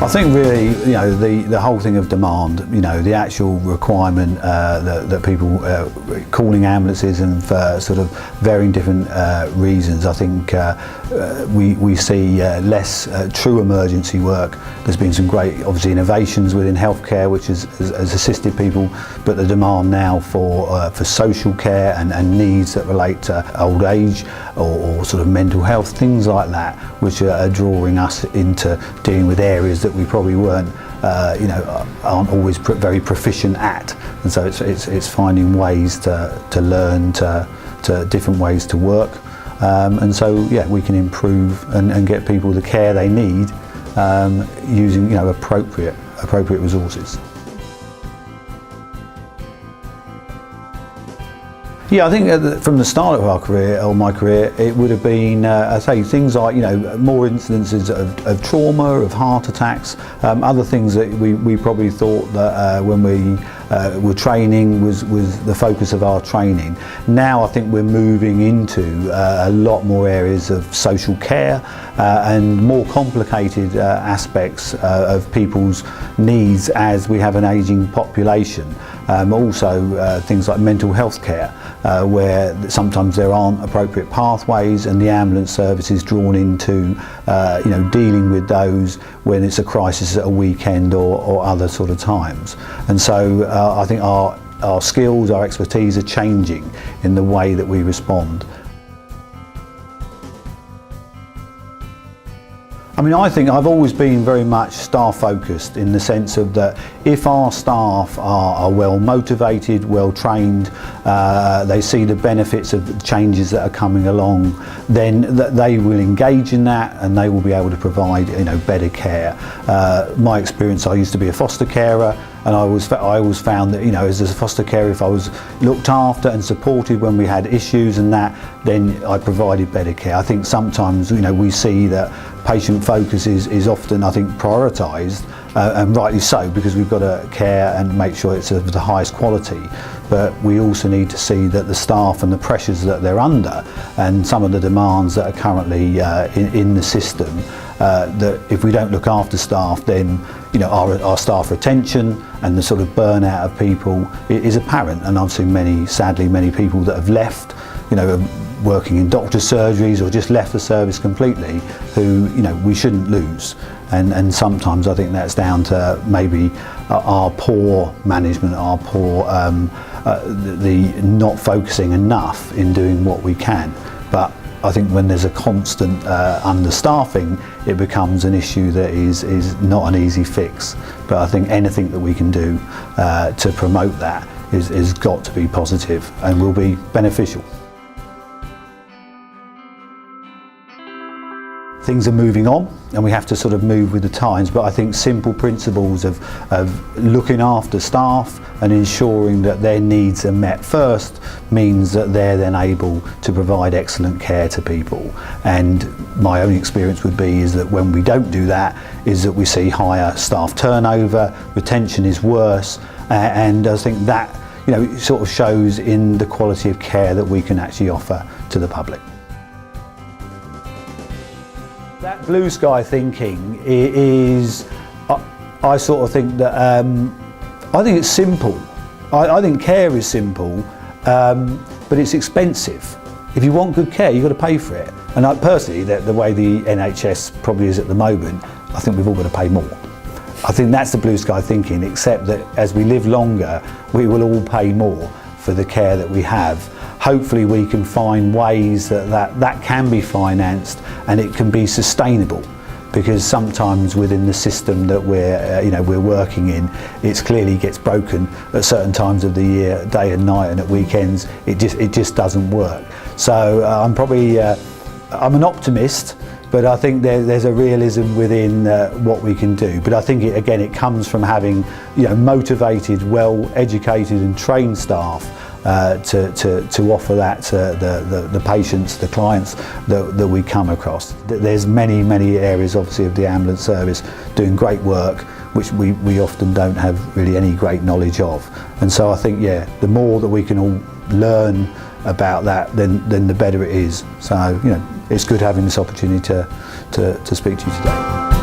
I think really, the whole thing of demand, the actual requirement that people calling ambulances and for sort of varying different reasons. I think we see less true emergency work. There's been some great, obviously, innovations within healthcare, which has assisted people, but the demand now for social care and needs that relate to old age or sort of mental health, things like that, which are drawing us into dealing with areas that we probably weren't, aren't always very proficient at. And so it's finding ways to learn to different ways to work. And so, yeah, we can improve and get people the care they need using, appropriate resources. Yeah, I think from the start of our career, or my career, it would have been, I say, things like, more incidences of trauma, of heart attacks, other things that we probably thought that when we were training was the focus of our training. Now I think we're moving into a lot more areas of social care and more complicated aspects of people's needs as we have an ageing population. Also things like mental health care, where sometimes there aren't appropriate pathways, and the ambulance service is drawn into dealing with those when it's a crisis at a weekend or other sort of times. And so I think our skills, our expertise are changing in the way that we respond. I mean, I think I've always been very much staff focused, in the sense of that if our staff are well motivated, well trained, they see the benefits of the changes that are coming along, then they will engage in that and they will be able to provide better care. My experience, I used to be a foster carer, and I always found that as a foster carer, if I was looked after and supported when we had issues and that, then I provided better care. I think sometimes we see that patient focus is often, I think, prioritised, and rightly so, because we've got to care and make sure it's of the highest quality. But we also need to see that the staff and the pressures that they're under, and some of the demands that are currently in the system, that if we don't look after staff, then our staff retention and the sort of burnout of people is apparent. And I've seen sadly many people that have left, working in doctor's surgeries or just left the service completely, who we shouldn't lose. And sometimes I think that's down to maybe our poor management, our poor the not focusing enough in doing what we can. But I think when there's a constant understaffing, it becomes an issue that is not an easy fix. But I think anything that we can do to promote that is got to be positive and will be beneficial. Things are moving on and we have to sort of move with the times, but I think simple principles of looking after staff and ensuring that their needs are met first means that they're then able to provide excellent care to people. And my own experience would be is that when we don't do that, is that we see higher staff turnover, retention is worse, and I think that it sort of shows in the quality of care that we can actually offer to the public. That blue sky thinking is, I sort of think that, I think it's simple. I think care is simple, but it's expensive. If you want good care, you've got to pay for it. And personally, the way the NHS probably is at the moment, I think we've all got to pay more. I think that's the blue sky thinking, except that as we live longer, we will all pay more for the care that we have. Hopefully we can find ways that can be financed and it can be sustainable, because sometimes within the system that we're working in, it clearly gets broken at certain times of the year, day and night, and at weekends it just doesn't work. So I'm an optimist, but I think there's a realism within what we can do. But I think it comes from having motivated, well educated and trained staff to offer that to the patients, the clients that we come across. There's many areas obviously of the ambulance service doing great work, which we often don't have really any great knowledge of. And so I think, the more that we can all learn about that, then the better it is. So it's good having this opportunity to speak to you today.